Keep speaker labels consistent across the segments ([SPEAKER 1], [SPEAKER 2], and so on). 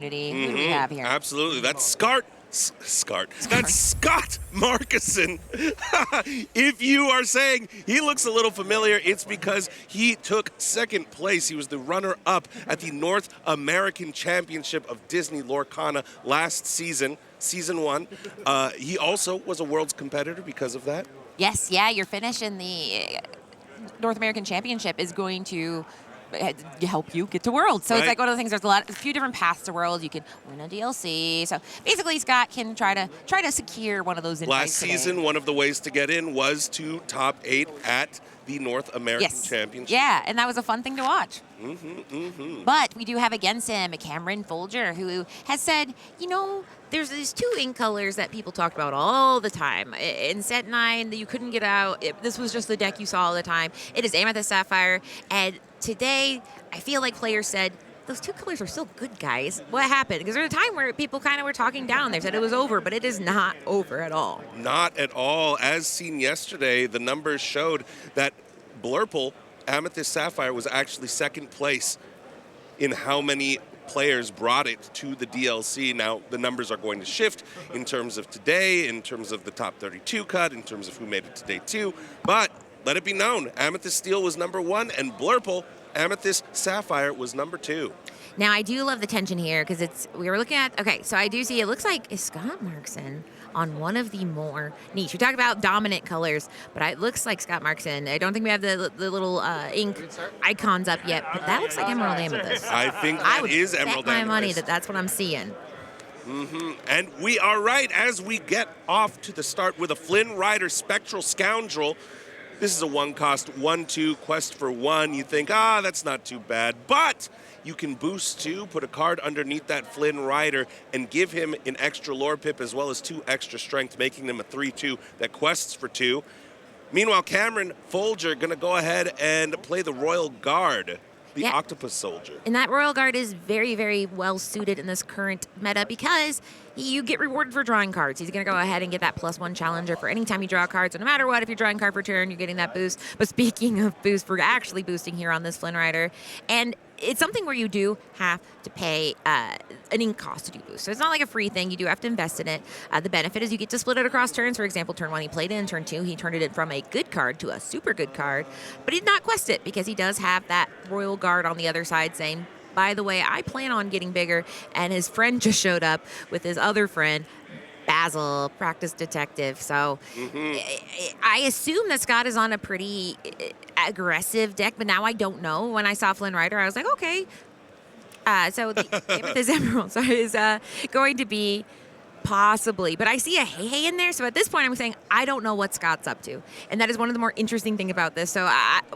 [SPEAKER 1] Who do we have here?
[SPEAKER 2] Absolutely. That's That's Scott Markison. If you are saying he looks a little familiar, it's because he took second place. He was the runner-up at the North American Championship of Disney Lorcana last season, season 1. He also was a world's competitor because of that.
[SPEAKER 1] Yes, yeah, your finish in the North American Championship is going to help you get to Worlds. So
[SPEAKER 2] Right.
[SPEAKER 1] it's like one of the things. There's a few different paths to Worlds. You can win a DLC. So basically, Scott can try to secure one of those invites
[SPEAKER 2] Last
[SPEAKER 1] today.
[SPEAKER 2] season, one of the ways to get in was to top 8 at the North American Championship.
[SPEAKER 1] Yeah, and that was a fun thing to watch. But we do have against him Cameron Folger, who has said, there's these two ink colors that people talk about all the time. In Set 9, that you couldn't get out. This was just the deck you saw all the time. It is Amethyst Sapphire. And today, I feel like players said, those two colors are still good, guys. What happened? Because there's a time where people kind of were talking down. They said it was over, but it is not over at all.
[SPEAKER 2] Not at all. As seen yesterday, the numbers showed that Blurple, Amethyst Sapphire, was actually second place in how many players brought it to the DLC. Now, the numbers are going to shift in terms of today, in terms of the top 32 cut, in terms of who made it to day 2. But let it be known, Amethyst Steel was number 1, and Blurple, Amethyst Sapphire, was number 2.
[SPEAKER 1] Now, I do love the tension here because we were looking at, okay, so I do see, it looks like, is Scott Markson on one of the more niche? We talked about dominant colors, but it looks like Scott Markson. I don't think we have the little ink icons up yet, but that looks like Emerald Amethyst.
[SPEAKER 2] I think that is Emerald
[SPEAKER 1] bet my
[SPEAKER 2] Amethyst.
[SPEAKER 1] money that's what I'm seeing.
[SPEAKER 2] And we are right as we get off to the start with a Flynn Rider Spectral Scoundrel. This is a 1-cost 1/2 quest for 1. You think, that's not too bad. But you can boost 2, put a card underneath that Flynn Rider, and give him an extra lore pip as well as 2 extra strength, making them a 3/2 that quests for 2. Meanwhile, Cameron Folger going to go ahead and play the Royal Guard, the Octopus Soldier.
[SPEAKER 1] And that Royal Guard is very, very well suited in this current meta because you get rewarded for drawing cards. He's going to go ahead and get that +1 challenger for any time you draw a card. So no matter what, if you're drawing a card per turn, you're getting that boost. But speaking of boost, we're actually boosting here on this Flynn Rider. And it's something where you do have to pay an ink cost to do boost. So it's not like a free thing. You do have to invest in it. The benefit is you get to split it across turns. For example, turn 1 he played it, in turn 2 he turned it from a good card to a super good card. But he did not quest it because he does have that Royal Guard on the other side saying, by the way, I plan on getting bigger. And his friend just showed up with his other friend, Basil, practice detective. So I assume that Scott is on a pretty aggressive deck, but now I don't know. When I saw Flynn Rider, I was like, okay. So the Amethyst Emerald is going to be possibly, but I see a Hey in there. So at this point, I'm saying I don't know what Scott's up to, and that is one of the more interesting things about this. So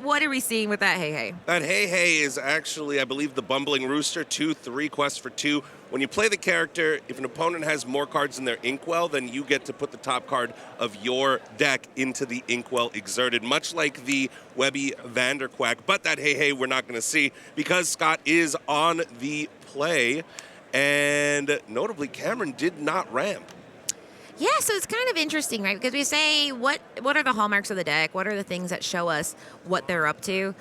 [SPEAKER 1] what are we seeing with that Hey?
[SPEAKER 2] That Hey is actually, I believe, the Bumbling Rooster, 2/3 quests for 2. When you play the character, if an opponent has more cards in their Inkwell, then you get to put the top card of your deck into the Inkwell Exerted, much like the Webby Vanderquack. But that Hey we're not going to see because Scott is on the play. And notably, Cameron did not ramp.
[SPEAKER 1] Yeah, so it's kind of interesting, right? Because we say, what are the hallmarks of the deck? What are the things that show us what they're up to?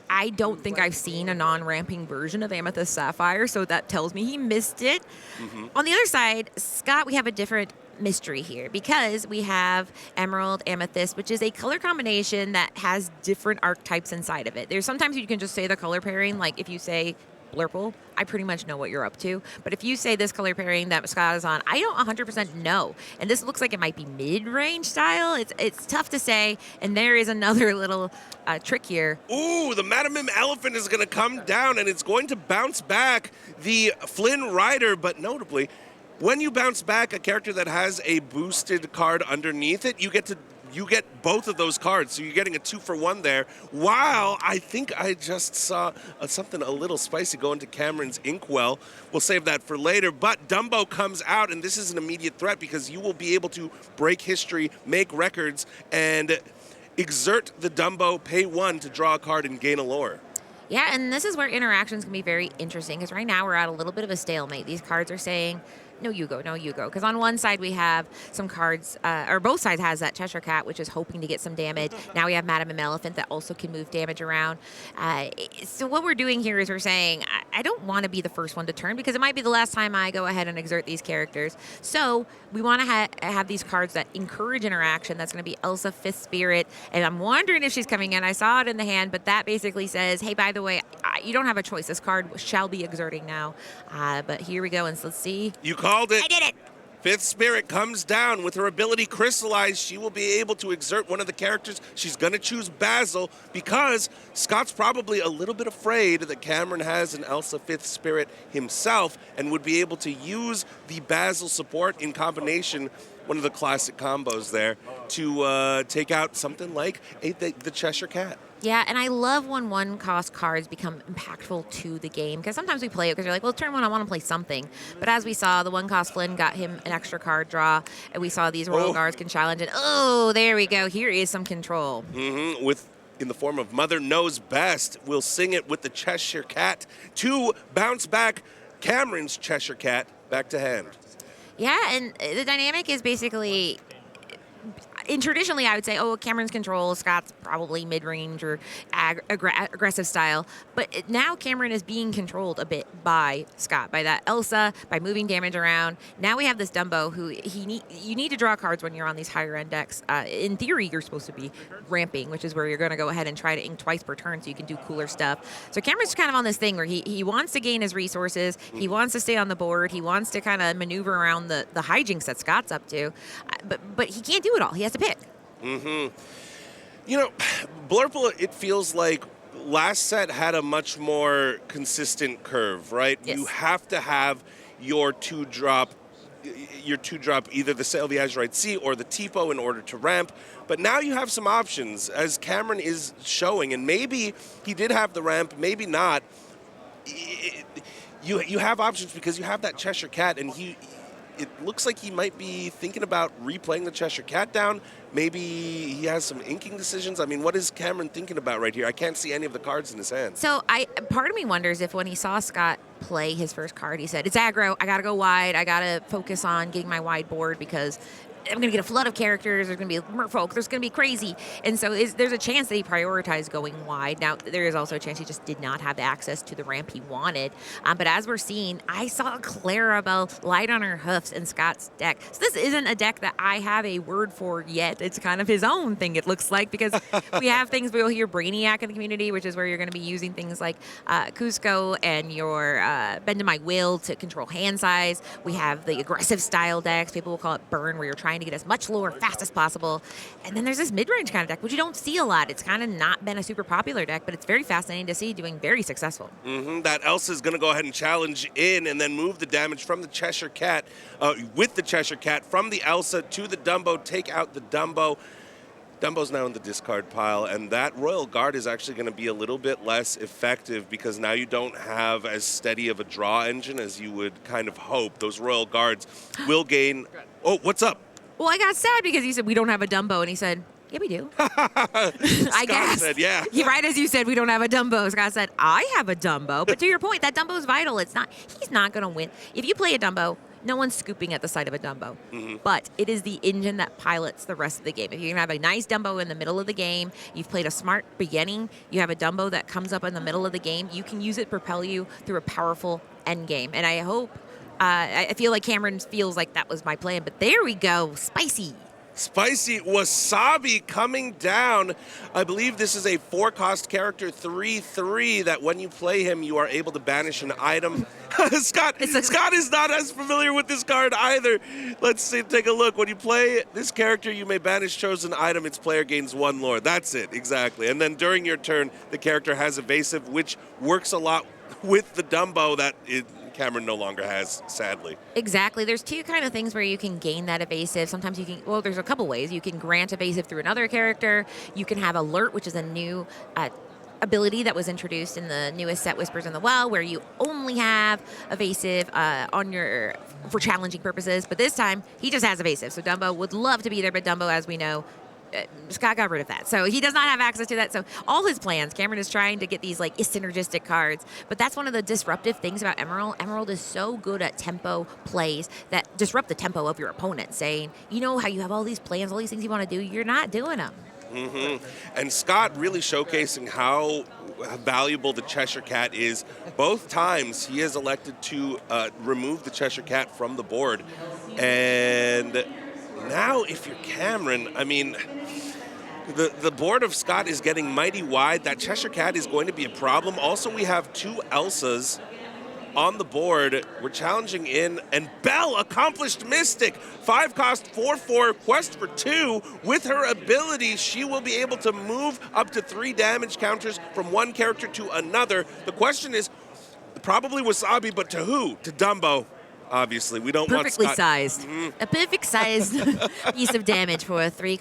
[SPEAKER 1] I don't think I've seen a non-ramping version of Amethyst Sapphire, so that tells me he missed it. On the other side, Scott, we have a different mystery here because we have Emerald Amethyst, which is a color combination that has different archetypes inside of it. There's sometimes you can just say the color pairing, like if you say Blurple, I pretty much know what you're up to. But if you say this color pairing that Scott is on, I don't 100% know. And this looks like it might be mid-range style. It's tough to say. And there is another little trick here.
[SPEAKER 2] Ooh, the Madamim Elephant is going to come down, and it's going to bounce back the Flynn Rider. But notably, when you bounce back a character that has a boosted card underneath it, you get both of those cards, so you're getting a 2-for-1 there. Wow, I think I just saw something a little spicy go into Cameron's Inkwell. We'll save that for later, but Dumbo comes out, and this is an immediate threat because you will be able to break history, make records, and exert the Dumbo, pay 1 to draw a card and gain a lore.
[SPEAKER 1] Yeah, and this is where interactions can be very interesting because right now we're at a little bit of a stalemate. These cards are saying, No Yugo, no Yugo. Because on one side we have some cards, or both sides has that Cheshire Cat, which is hoping to get some damage. Now we have Madam M Elephant that also can move damage around. So what we're doing here is we're saying, I don't want to be the first one to turn because it might be the last time I go ahead and exert these characters. So we want to have these cards that encourage interaction. That's going to be Elsa, Fifth Spirit. And I'm wondering if she's coming in. I saw it in the hand, but that basically says, hey, by the way, you don't have a choice. This card shall be exerting now. But here we go, and let's see.
[SPEAKER 2] You called it.
[SPEAKER 1] I did it.
[SPEAKER 2] Fifth Spirit comes down with her ability Crystallize. She will be able to exert one of the characters. She's going to choose Basil because Scott's probably a little bit afraid that Cameron has an Elsa Fifth Spirit himself and would be able to use the Basil support in combination, one of the classic combos there, to take out something like the Cheshire Cat.
[SPEAKER 1] Yeah, and I love when one-cost cards become impactful to the game, because sometimes we play it because you're like, well, turn one, I want to play something. But as we saw, the one-cost Flynn got him an extra card draw, and we saw these Royal Guards can challenge it. Oh, there we go. Here is some control.
[SPEAKER 2] Mm-hmm. In the form of Mother Knows Best, we'll sing it with the Cheshire Cat to bounce back Cameron's Cheshire Cat back to hand.
[SPEAKER 1] Yeah, and the dynamic is basically... And traditionally, I would say, oh, Cameron's control, Scott's probably mid-range or aggressive style. But now Cameron is being controlled a bit by Scott, by that Elsa, by moving damage around. Now we have this Dumbo who you need to draw cards when you're on these higher-end decks. In theory, you're supposed to be ramping, which is where you're going to go ahead and try to ink twice per turn so you can do cooler stuff. So Cameron's kind of on this thing where he wants to gain his resources. He wants to stay on the board. He wants to kind of maneuver around the hijinks that Scott's up to. But he can't do it all. He has to pick.
[SPEAKER 2] Mm-hmm. You know, Blurple, it feels like last set had a much more consistent curve, right?
[SPEAKER 1] Yes.
[SPEAKER 2] You have to have your two-drop, either the Sail the Azurite Sea or the Tipo in order to ramp. But now you have some options, as Cameron is showing, and maybe he did have the ramp, maybe not. You have options because you have that Cheshire Cat, and it looks like he might be thinking about replaying the Cheshire Cat down. Maybe he has some inking decisions. I mean, what is Cameron thinking about right here? I can't see any of the cards in his hand.
[SPEAKER 1] So part of me wonders if when he saw Scott play his first card, he said, it's aggro, I got to go wide, I got to focus on getting my wide board because I'm going to get a flood of characters, there's going to be merfolk, there's going to be crazy. And so there's a chance that he prioritized going wide. Now, there is also a chance he just did not have access to the ramp he wanted. But as we're seeing, I saw Clarabelle light on her hoofs in Scott's deck. So this isn't a deck that I have a word for yet. It's kind of his own thing, it looks like, because we have things we'll hear Brainiac in the community, which is where you're going to be using things like Cusco and your Bend to My Will to control hand size. We have the aggressive style decks. People will call it Burn, where you're trying to get as much lore fast as possible. And then there's this mid-range kind of deck, which you don't see a lot. It's kind of not been a super popular deck, but it's very fascinating to see doing very successful.
[SPEAKER 2] Mm-hmm. That Elsa's going to go ahead and challenge in and then move the damage from the Cheshire Cat, with the Cheshire Cat, from the Elsa to the Dumbo, take out the Dumbo. Dumbo's now in the discard pile, and that Royal Guard is actually going to be a little bit less effective because now you don't have as steady of a draw engine as you would kind of hope. Those Royal Guards will gain... Oh, what's up?
[SPEAKER 1] Well, I got sad because he said, we don't have a Dumbo, and he said, yeah, we do. I guess.
[SPEAKER 2] Said, yeah.
[SPEAKER 1] Right as you said, we don't have a Dumbo. Scott said, I have a Dumbo. But to your point, that Dumbo's vital. He's not going to win. If you play a Dumbo, no one's scooping at the sight of a Dumbo. Mm-hmm. But it is the engine that pilots the rest of the game. If you can have a nice Dumbo in the middle of the game, you've played a smart beginning, you have a Dumbo that comes up in the middle of the game, you can use it to propel you through a powerful end game. And I hope, I feel like Cameron feels like that was my plan. But there we go. Spicy.
[SPEAKER 2] Spicy Wasabi coming down. I believe this is a 4-cost character, 3/3, that when you play him, you are able to banish an item. Scott is not as familiar with this card either. Let's see, take a look. When you play this character, you may banish chosen item. Its player gains 1 lore. That's it, exactly. And then during your turn, the character has evasive, which works a lot with the Dumbo that Cameron no longer has, sadly.
[SPEAKER 1] Exactly. There's two kind of things where you can gain that evasive. Sometimes you can, well, there's a couple ways. You can grant evasive through another character. You can have alert, which is a new ability that was introduced in the newest set, Whispers in the Well, where you only have evasive for challenging purposes. But this time, he just has evasive. So Dumbo would love to be there, but Dumbo, as we know, Scott got rid of that. So he does not have access to that. So all his plans, Cameron is trying to get these like synergistic cards. But that's one of the disruptive things about Emerald. Emerald is so good at tempo plays that disrupt the tempo of your opponent, saying, you know how you have all these plans, all these things you want to do, you're not doing them.
[SPEAKER 2] And Scott really showcasing how valuable the Cheshire Cat is. Both times he has elected to remove the Cheshire Cat from the board. And now if you're Cameron, I mean, the board of Scott is getting mighty wide. That Cheshire Cat is going to be a problem. Also, we have 2 Elsas on the board. We're challenging in, and Belle, Accomplished Mystic, 5 cost, 4/4, quest for 2. With her ability, she will be able to move up to 3 damage counters from one character to another. The question is, probably Wasabi, but to who? To Dumbo. Obviously, we don't
[SPEAKER 1] Perfectly
[SPEAKER 2] want Scott.
[SPEAKER 1] sized. A perfect sized piece of damage for a three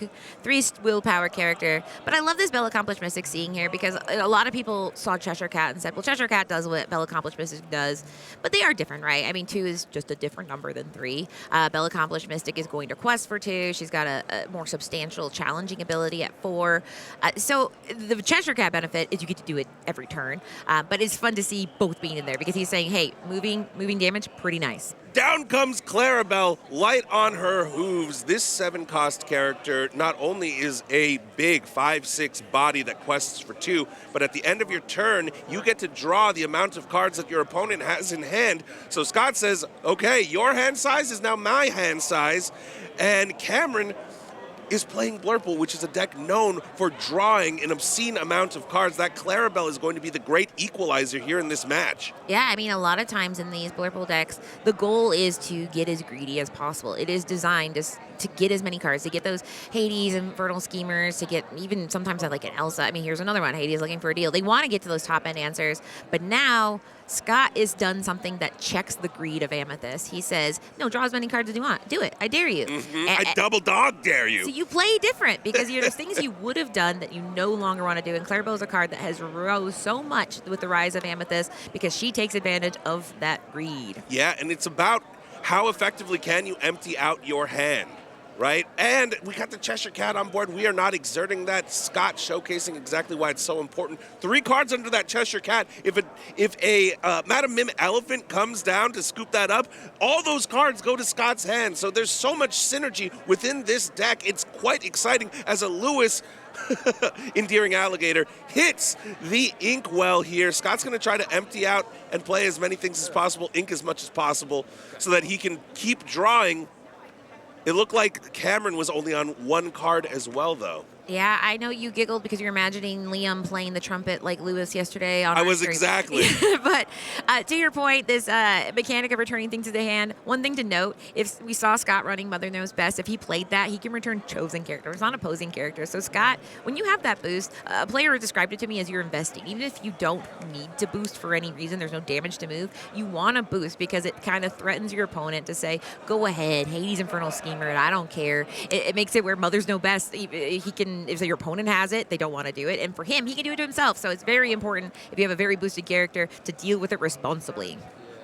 [SPEAKER 1] willpower character. But I love this Bell Accomplished Mystic seeing here because a lot of people saw Cheshire Cat and said, well, Cheshire Cat does what Bell Accomplished Mystic does. But they are different, right? I mean, 2 is just a different number than 3. Bell Accomplished Mystic is going to quest for 2. She's got a more substantial challenging ability at 4. So the Cheshire Cat benefit is you get to do it every turn. But it's fun to see both being in there because he's saying, hey, moving damage, pretty nice.
[SPEAKER 2] Down comes Clarabelle, light on her hooves. This 7-cost character not only is a big 5/6 body that quests for 2, but at the end of your turn, you get to draw the amount of cards that your opponent has in hand. So Scott says, okay, your hand size is now my hand size. And Cameron is playing Blurple, which is a deck known for drawing an obscene amount of cards. That Clarabelle is going to be the great equalizer here in this match.
[SPEAKER 1] Yeah, I mean, a lot of times in these Blurple decks, the goal is to get as greedy as possible. It is designed to get as many cards, to get those Hades, Infernal Schemers, to get even sometimes I like an Elsa. I mean, here's another one. Hades looking for a deal. They want to get to those top-end answers, but now Scott has done something that checks the greed of Amethyst. He says, no, draw as many cards as you want. Do it. I dare you.
[SPEAKER 2] I double dog dare you.
[SPEAKER 1] So you play different because there's things you would have done that you no longer want to do. And Clarabelle is a card that has rose so much with the rise of Amethyst because she takes advantage of that greed.
[SPEAKER 2] Yeah, and it's about how effectively can you empty out your hand, right? And we got the Cheshire Cat on board. We are not exerting that. Scott showcasing exactly why it's so important. 3 cards under that Cheshire Cat. If a Madam Mim Elephant comes down to scoop that up, all those cards go to Scott's hand. So there's so much synergy within this deck. It's quite exciting as a Lewis Endearing Alligator hits the Inkwell here. Scott's going to try to empty out and play as many things as possible, ink as much as possible, so that he can keep drawing. It looked like Cameron was only on 1 card as well, though.
[SPEAKER 1] Yeah, I know you giggled because you're imagining Liam playing the trumpet like Lewis yesterday on
[SPEAKER 2] I
[SPEAKER 1] our
[SPEAKER 2] was
[SPEAKER 1] stream.
[SPEAKER 2] exactly.
[SPEAKER 1] But to your point, this mechanic of returning things to the hand, one thing to note, if we saw Scott running Mother Knows Best, if he played that, he can return chosen characters, not opposing characters. So Scott, when you have that boost, a player described it to me as you're investing. Even if you don't need to boost for any reason, there's no damage to move, you want to boost because it kind of threatens your opponent to say, go ahead, Hades Infernal Schemer, I don't care. It makes it where Mothers Know Best, he can, if your opponent has it, they don't want to do it. And for him, he can do it to himself. So it's very important if you have a very boosted character to deal with it responsibly.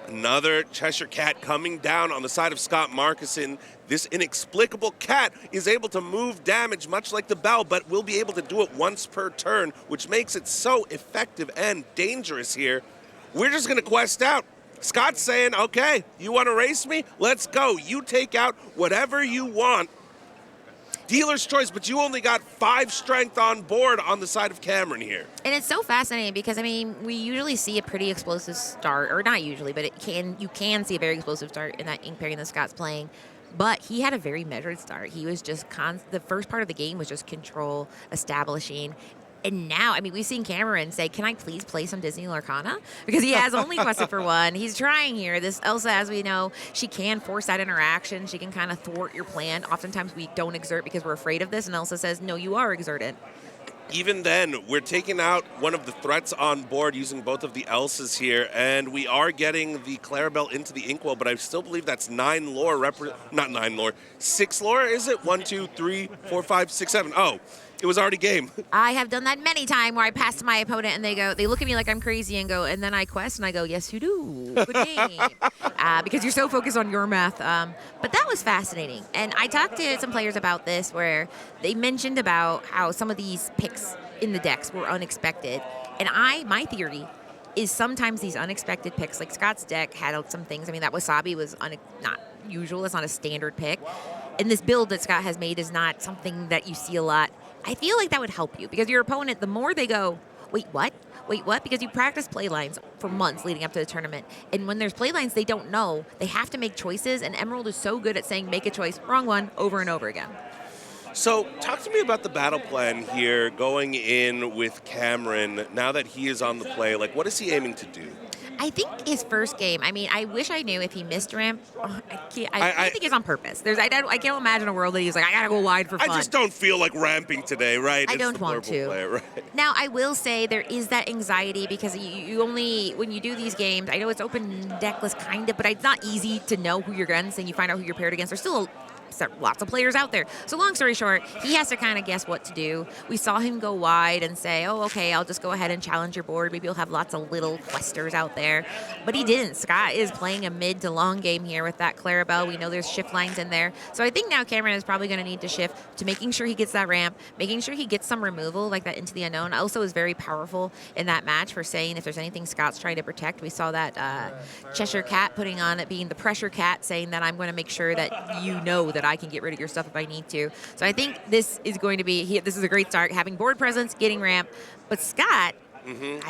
[SPEAKER 2] Another Cheshire Cat coming down on the side of Scott Markison. This inexplicable cat is able to move damage much like the Bell, but will be able to do it once per turn, which makes it so effective and dangerous here. We're just going to quest out. Scott's saying, okay, you want to race me? Let's go. You take out whatever you want. Dealer's choice, but you only got 5 strength on board on the side of Cameron here.
[SPEAKER 1] And it's so fascinating because, I mean, we usually see a pretty explosive start, or not usually, but you can see a very explosive start in that ink pairing that Scott's playing. But he had a very measured start. He was just the first part of the game was just control, establishing. And now, I mean, we've seen Cameron say, can I please play some Disney Lorcana? Because he has only quested for 1. He's trying here. This Elsa, as we know, she can force that interaction. She can kind of thwart your plan. Oftentimes we don't exert because we're afraid of this. And Elsa says, no, you are exerted.
[SPEAKER 2] Even then, we're taking out one of the threats on board using both of the Elsas here, and we are getting the Clarabelle into the Inkwell, but I still believe that's 9 lore, not 9 lore, 6 lore, is it? 1, 2, 3, 4, 5, 6, 7. Oh, It was already game.
[SPEAKER 1] I have done that many times where I pass to my opponent and they look at me like I'm crazy and go, and then I quest and I go, yes, you do. Good game. Because you're so focused on your math. But that was fascinating. And I talked to some players about this where they mentioned about how some of these picks in the decks were unexpected. And my theory is sometimes these unexpected picks, like Scott's deck had some things. I mean, that Wasabi was not usual. It's not a standard pick. And this build that Scott has made is not something that you see a lot. I feel like that would help you because your opponent, the more they go, wait, what? Wait, what? Because you practice play lines for months leading up to the tournament. And when there's play lines they don't know, they have to make choices. And Emerald is so good at saying, make a choice, wrong one, over and over again.
[SPEAKER 2] So talk to me about the battle plan here going in with Cameron now that he is on the play. Like, what is he aiming to do?
[SPEAKER 1] I think his first game, I mean, I wish I knew if he missed ramp. I think it's on purpose. I can't imagine a world that he's like, I got to go wide for fun.
[SPEAKER 2] I just don't feel like ramping today, right?
[SPEAKER 1] I don't want to.
[SPEAKER 2] Player, right?
[SPEAKER 1] Now, I will say there is that anxiety because you only, when you do these games, I know it's open deckless kind of, but it's not easy to know who you're against and you find out who you're paired against. There's still lots of players out there. So long story short, he has to kind of guess what to do. We saw him go wide and say, oh, okay, I'll just go ahead and challenge your board. Maybe you'll have lots of little questers out there. But he didn't. Scott is playing a mid to long game here with that Clarabelle. We know there's shift lines in there. So I think now Cameron is probably going to need to shift to making sure he gets that ramp, making sure he gets some removal like that into the unknown. Also is very powerful in that match for saying if there's anything Scott's trying to protect. We saw that Cheshire Cat putting on it being the pressure cat saying that I'm going to make sure that you know that I can get rid of your stuff if I need to. So I think this is going to be, this is a great start, having board presence, getting ramp. But Scott,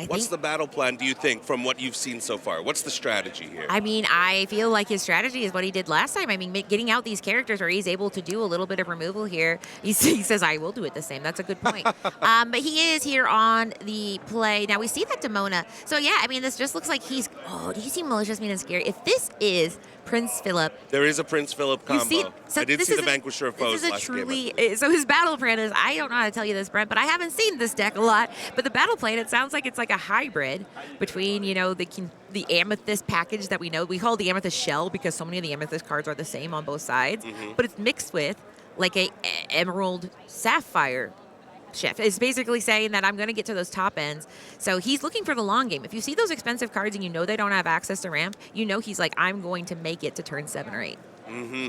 [SPEAKER 2] What's the battle plan, do you think, from what you've seen so far? What's the strategy here?
[SPEAKER 1] I mean, I feel like his strategy is what he did last time. I mean, getting out these characters where he's able to do a little bit of removal here. He says, I will do it the same. That's a good point. But he is here on the play. Now, we see that Demona. So, yeah, I mean, this just looks like he's, do you see malicious mean and scary? If this is Prince Philip.
[SPEAKER 2] There is a Prince Philip combo. I did see the Vanquisher of Foes last game.
[SPEAKER 1] So his battle plan is, I don't know how to tell you this, Brent, but I haven't seen this deck a lot. But the battle plan, it sounds like it's like a hybrid between, the Amethyst package that we know. We call the Amethyst shell because so many of the Amethyst cards are the same on both sides. But it's mixed with like a Emerald Sapphire shift. It's basically saying that I'm going to get to those top ends. So he's looking for the long game. If you see those expensive cards and you know they don't have access to ramp, he's like, I'm going to make it to turn 7 or 8.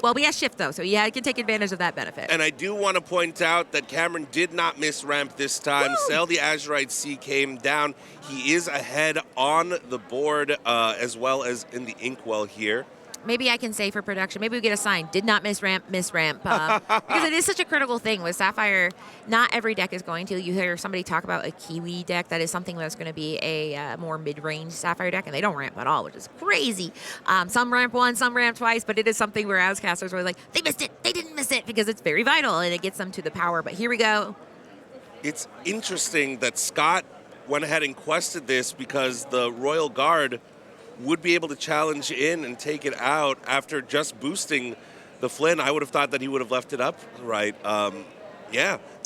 [SPEAKER 1] Well, we have shift, though, so he can take advantage of that benefit.
[SPEAKER 2] And I do want to point out that Cameron did not miss ramp this time. Sail the Azurite Sea came down. He is ahead on the board as well as in the Inkwell here.
[SPEAKER 1] Maybe I can say for production, maybe we get a sign, did not miss ramp. Because it is such a critical thing. With Sapphire, not every deck is going to. You hear somebody talk about a Kiwi deck. That is something that's going to be a more mid-range Sapphire deck, and they don't ramp at all, which is crazy. Some ramp once, some ramp twice, but it is something where Azcasters are like, they missed it, they didn't miss it, because it's very vital, and it gets them to the power. But here we go.
[SPEAKER 2] It's interesting that Scott went ahead and quested this because the Royal Guard would be able to challenge in and take it out after just boosting the Flynn. I would have thought that he would have left it up, right?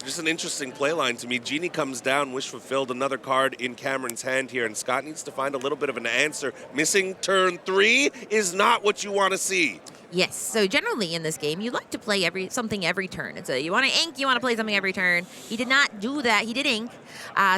[SPEAKER 2] Just an interesting play line to me. Genie comes down, wish fulfilled, another card in Cameron's hand here, and Scott needs to find a little bit of an answer. Missing turn 3 is not what you want to see.
[SPEAKER 1] Yes, so generally in this game, you like to play something every turn. You want to ink, you want to play something every turn. He did not do that. He did ink,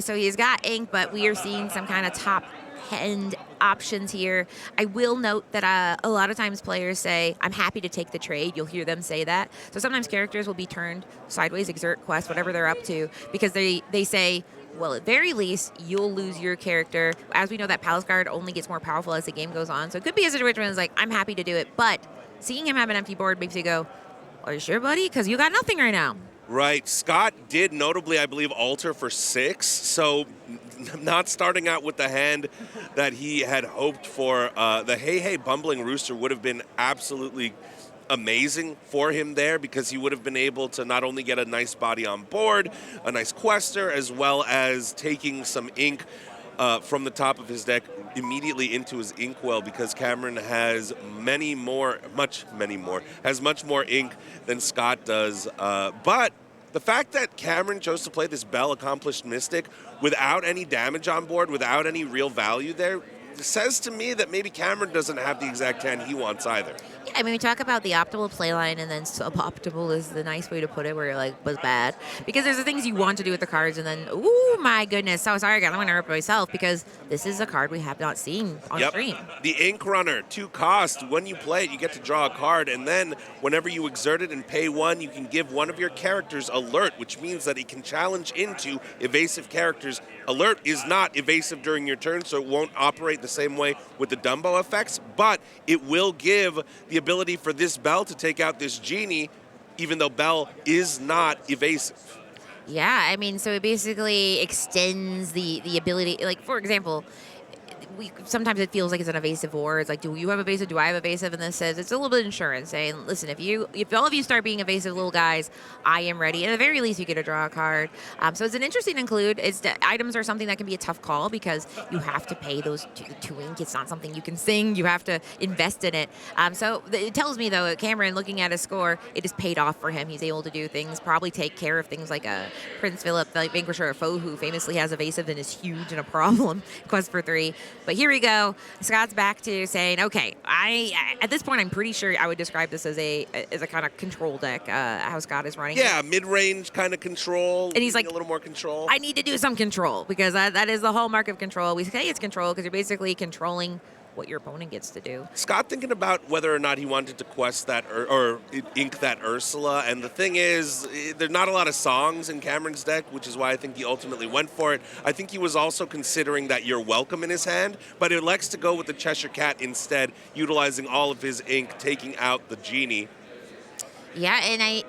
[SPEAKER 1] so he's got ink, but we are seeing some kind of top end options here. I will note that a lot of times players say, I'm happy to take the trade. You'll hear them say that. So sometimes characters will be turned sideways, exert, quest, whatever they're up to, because they say, well, at very least, you'll lose your character. As we know, that Palace Guard only gets more powerful as the game goes on. So it could be a situation where it's like, I'm happy to do it. But seeing him have an empty board makes you go, are you sure, buddy? Because you got nothing right now.
[SPEAKER 2] Right. Scott did notably, I believe, alter for 6. So not starting out with the hand that he had hoped for. The Hey Bumbling Rooster would have been absolutely amazing for him there because he would have been able to not only get a nice body on board, a nice quester, as well as taking some ink from the top of his deck immediately into his Inkwell because Cameron has much more ink than Scott does. But the fact that Cameron chose to play this Bell Accomplished Mystic without any damage on board, without any real value there, says to me that maybe Cameron doesn't have the exact hand he wants either.
[SPEAKER 1] Yeah, I mean, we talk about the optimal play line, and then suboptimal is the nice way to put it, where you're like, was bad. Because there's the things you want to do with the cards, and then, ooh, my goodness. So sorry, guys, I'm going to interrupt myself because this is a card we have not seen on stream.
[SPEAKER 2] The Ink Runner, 2 cost. When you play it, you get to draw a card, and then whenever you exert it and pay 1, you can give one of your characters alert, which means that it can challenge into evasive characters. Alert is not evasive during your turn, so it won't operate the same way with the Dumbo effects, but it will give the ability for this Bell to take out this Genie, even though Bell is not evasive.
[SPEAKER 1] Yeah, I mean, so it basically extends the ability. Like, for example, sometimes it feels like it's an evasive war. It's like, do you have evasive? Do I have evasive? And this says it's a little bit of insurance saying, listen, if all of you start being evasive little guys, I am ready. And at the very least, you get to draw a card. So it's an interesting include. Items are something that can be a tough call because you have to pay those 2 ink. It's not something you can sing. You have to invest in it. So it tells me, though, Cameron, looking at his score, it is paid off for him. He's able to do things, probably take care of things like a Prince Philip, like Vanquisher of Foe, who famously has evasive and is huge and a problem. Quest for 3. But here we go. Scott's back to saying, okay, at this point, I'm pretty sure I would describe this as a kind of control deck, how Scott is running.
[SPEAKER 2] Yeah, mid-range kind of control.
[SPEAKER 1] And he's like,
[SPEAKER 2] a little more control.
[SPEAKER 1] I need to do some control because that is the hallmark of control. We say it's control because you're basically controlling what your opponent gets to do.
[SPEAKER 2] Scott thinking about whether or not he wanted to quest that or ink that Ursula, and the thing is, there's not a lot of songs in Cameron's deck, which is why I think he ultimately went for it. I think he was also considering that You're Welcome in his hand, but he elects to go with the Cheshire Cat instead, utilizing all of his ink, taking out the Genie.
[SPEAKER 1] Yeah, and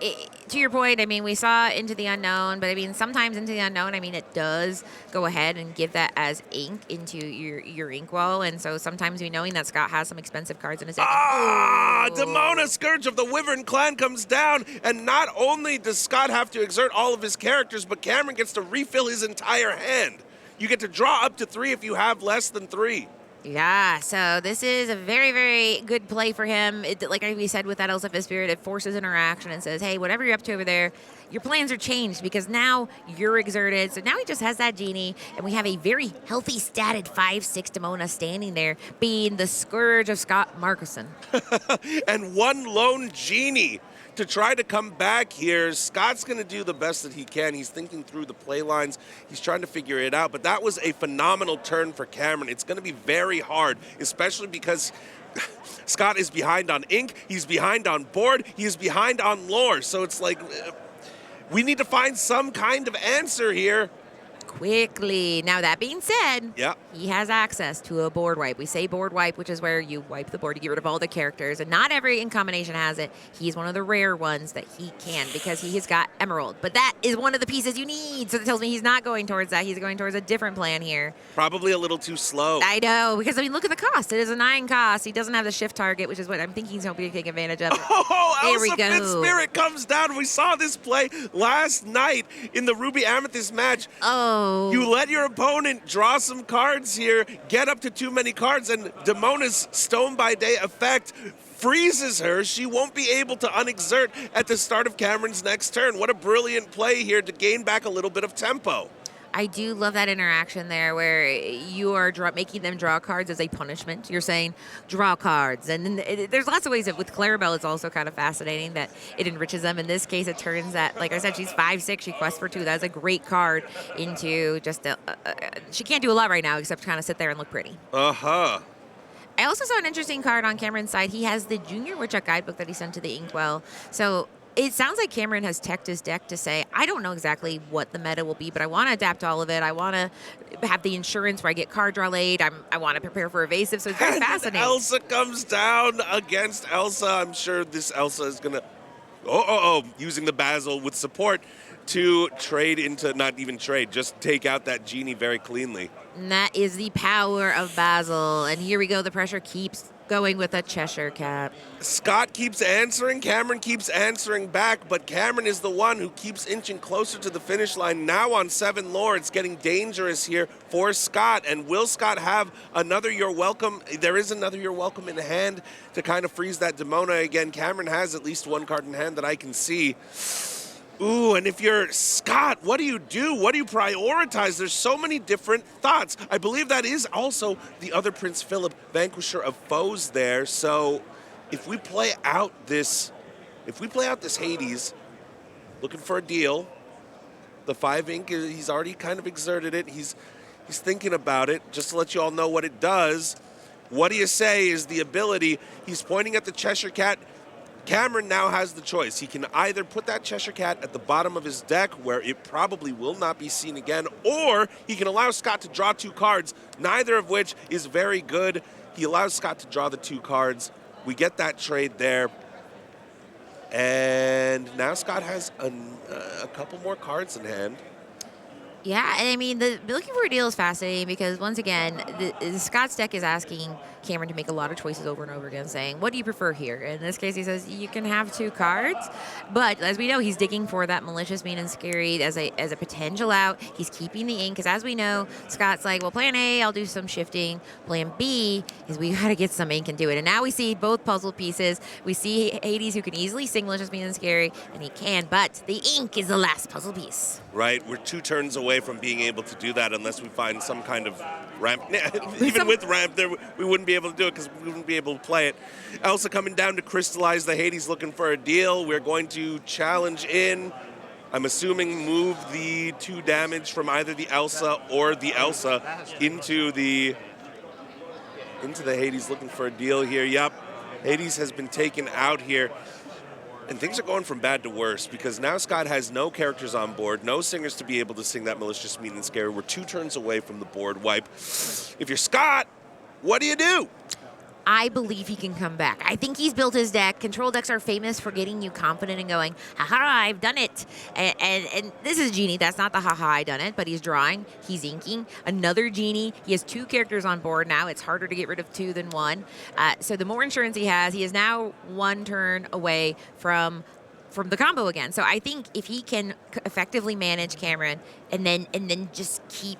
[SPEAKER 1] to your point, I mean, we saw Into the Unknown, but I mean, sometimes Into the Unknown, I mean, it does go ahead and give that as ink into your inkwell, and so sometimes we knowing that Scott has some expensive cards in his deck.
[SPEAKER 2] Demona, Scourge of the Wyvern Clan comes down, and not only does Scott have to exert all of his characters, but Cameron gets to refill his entire hand. You get to draw up to 3 if you have less than 3.
[SPEAKER 1] Yeah, so this is a very, very good play for him. Like we said with that Elsa Fist Spirit, it forces interaction and says, hey, whatever you're up to over there, your plans are changed because now you're exerted. So now he just has that Genie, and we have a very healthy statted 5/6 Demona standing there, being the Scourge of Scott Markison.
[SPEAKER 2] And one lone Genie to try to come back here. Scott's going to do the best that he can. He's thinking through the play lines. He's trying to figure it out. But that was a phenomenal turn for Cameron. It's going to be very hard, especially because Scott is behind on ink. He's behind on board. He's behind on lore. So it's like we need to find some kind of answer here.
[SPEAKER 1] Quickly. Now, that being said,
[SPEAKER 2] yeah,
[SPEAKER 1] he has access to a board wipe. We say board wipe, which is where you wipe the board to get rid of all the characters, and not every in combination has it. He's one of the rare ones that he can because he has got Emerald. But that is one of the pieces you need. So that tells me he's not going towards that. He's going towards a different plan here.
[SPEAKER 2] Probably a little too slow.
[SPEAKER 1] I know, because, I mean, look at the cost. It is a 9 cost. He doesn't have the shift target, which is what I'm thinking he's hoping to take advantage of.
[SPEAKER 2] Oh,
[SPEAKER 1] there
[SPEAKER 2] Elsa
[SPEAKER 1] we go.
[SPEAKER 2] Fifth Spirit comes down. We saw this play last night in the Ruby Amethyst match.
[SPEAKER 1] Oh.
[SPEAKER 2] You let your opponent draw some cards here, get up to too many cards, and Demona's Stone by Day effect freezes her. She won't be able to unexert at the start of Cameron's next turn. What a brilliant play here to gain back a little bit of tempo.
[SPEAKER 1] I do love that interaction there where you are making them draw cards as a punishment. You're saying, draw cards. And then there's lots of ways that with Clarabelle, it's also kind of fascinating that it enriches them. In this case, it turns that, like I said, she's 5/6. She quests for 2. That's a great card into just she can't do a lot right now except kind of sit there and look pretty.
[SPEAKER 2] Uh-huh.
[SPEAKER 1] I also saw an interesting card on Cameron's side. He has the Junior Woodchuck guidebook that he sent to the Inkwell. So it sounds like Cameron has teched his deck to say, I don't know exactly what the meta will be, but I want to adapt all of it. I want to have the insurance where I get card draw late. I want to prepare for evasive, so it's very fascinating.
[SPEAKER 2] Elsa comes down against Elsa. I'm sure this Elsa is going to, using the Basil with support to trade into, not even trade, just take out that Genie very cleanly.
[SPEAKER 1] And that is the power of Basil. And here we go. The pressure keeps going with a Cheshire Cat.
[SPEAKER 2] Scott keeps answering, Cameron keeps answering back, but Cameron is the one who keeps inching closer to the finish line. Now on 7 lore, it's getting dangerous here for Scott. And will Scott have another You're Welcome? There is another You're Welcome in hand to kind of freeze that Demona again. Cameron has at least one card in hand that I can see. Ooh, and if you're Scott, what do you do? What do you prioritize? There's so many different thoughts. I believe that is also the other Prince Philip, Vanquisher of Foes there. So if we play out this Hades, looking for a deal, the 5 ink, he's already kind of exerted it. He's thinking about it. Just to let you all know what it does. What do you say is the ability? He's pointing at the Cheshire Cat. Cameron now has the choice. He can either put that Cheshire Cat at the bottom of his deck where it probably will not be seen again, or he can allow Scott to draw 2 cards, neither of which is very good. He allows Scott to draw the 2 cards. We get that trade there. And now Scott has a couple more cards in hand.
[SPEAKER 1] Yeah, and I mean, the looking for a deal is fascinating because, once again, the Scott's deck is asking Cameron to make a lot of choices over and over again, saying, what do you prefer here? In this case, he says, you can have 2 cards. But as we know, he's digging for that malicious, mean, and scary as a potential out. He's keeping the ink because, as we know, Scott's like, well, plan A, I'll do some shifting. Plan B is we got to get some ink and do it. And now we see both puzzle pieces. We see Hades, who can easily sing malicious, mean, and scary, and he can. But the ink is the last puzzle piece.
[SPEAKER 2] Right, we're 2 turns away from being able to do that unless we find some kind of ramp. Even with ramp, we wouldn't be able to do it because we wouldn't be able to play it. Elsa coming down to crystallize the Hades, looking for a deal. We're going to challenge in. I'm assuming move the 2 damage from either the Elsa or the Elsa into the Hades, looking for a deal here. Yep, Hades has been taken out here. And things are going from bad to worse because now Scott has no characters on board, no singers to be able to sing that malicious, mean, and scary. We're 2 turns away from the board wipe. If you're Scott, what do you do?
[SPEAKER 1] I believe he can come back. I think he's built his deck. Control decks are famous for getting you confident and going, haha, I've done it. And this is Genie. That's not the haha, I done it, but he's drawing. He's inking. Another Genie. He has 2 characters on board now. It's harder to get rid of 2 than 1. So the more insurance he is now 1 turn away from the combo again. So I think if he can effectively manage Cameron and then just keep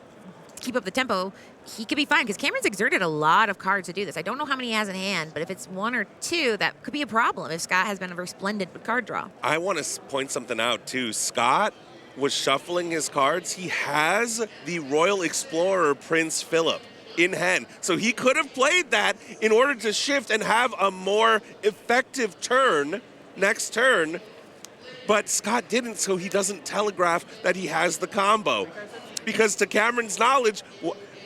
[SPEAKER 1] up the tempo, he could be fine because Cameron's exerted a lot of cards to do this. I don't know how many he has in hand, but if it's 1 or 2, that could be a problem if Scott has been resplendent with card draw.
[SPEAKER 2] I want to point something out, too. Scott was shuffling his cards. He has the Royal Explorer Prince Philip in hand. So he could have played that in order to shift and have a more effective turn next turn, but Scott didn't, so he doesn't telegraph that he has the combo. Because to Cameron's knowledge,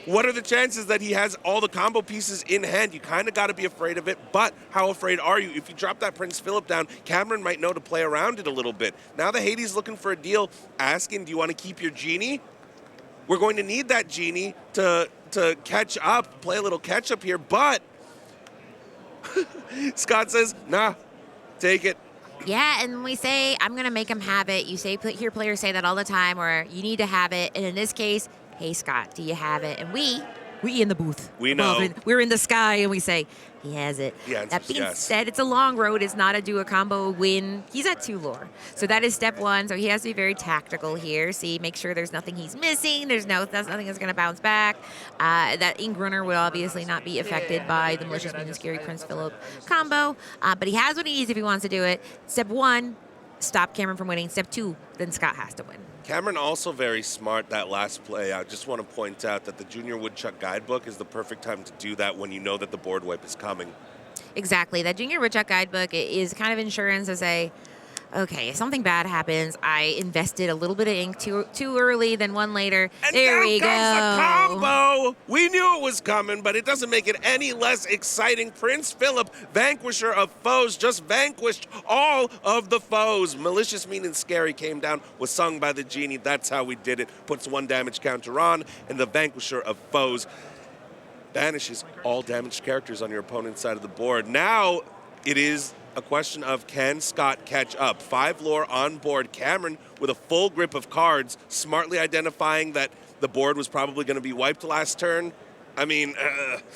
[SPEAKER 2] what are the chances that he has all the combo pieces in hand? You kind of got to be afraid of it, but how afraid are you? If you drop that Prince Philip down, Cameron might know to play around it a little bit. Now the Hades looking for a deal, asking, do you want to keep your Genie? We're going to need that Genie to catch up, play a little catch up here, but Scott says, nah, take it.
[SPEAKER 1] Yeah, and we say, I'm going to make him have it. You hear players say that all the time, or you need to have it. And in this case, hey, Scott, do you have it? And we in the booth.
[SPEAKER 2] We know.
[SPEAKER 1] We're in the sky, and we say, he has it. That being said, it's a long road. It's not a do a combo win. He's at 2 lore. So that is step 1. So he has to be very tactical here. See, make sure there's nothing he's missing. There's nothing that's going to bounce back. That Ink Runner will obviously not be affected by the Malicious, Mean, and Scary Prince Philip combo. But he has what he needs if he wants to do it. Step 1, stop Cameron from winning. Step 2, then Scott has to win.
[SPEAKER 2] Cameron also very smart that last play. I just want to point out that the Junior Woodchuck Guidebook is the perfect time to do that when you know that the board wipe is coming.
[SPEAKER 1] Exactly. That Junior Woodchuck Guidebook is kind of insurance to say, okay, if something bad happens, I invested a little bit of ink too early, then 1 later.
[SPEAKER 2] And
[SPEAKER 1] there we go.
[SPEAKER 2] Now comes the combo. We knew it was coming, but it doesn't make it any less exciting. Prince Philip, Vanquisher of Foes, just vanquished all of the foes. Malicious, Mean, and Scary came down, was sung by the Genie. That's how we did it. Puts 1 damage counter on, and the Vanquisher of Foes banishes all damaged characters on your opponent's side of the board. Now it is a question of, can Scott catch up? 5 lore on board. Cameron with a full grip of cards, smartly identifying that the board was probably going to be wiped last turn. I mean,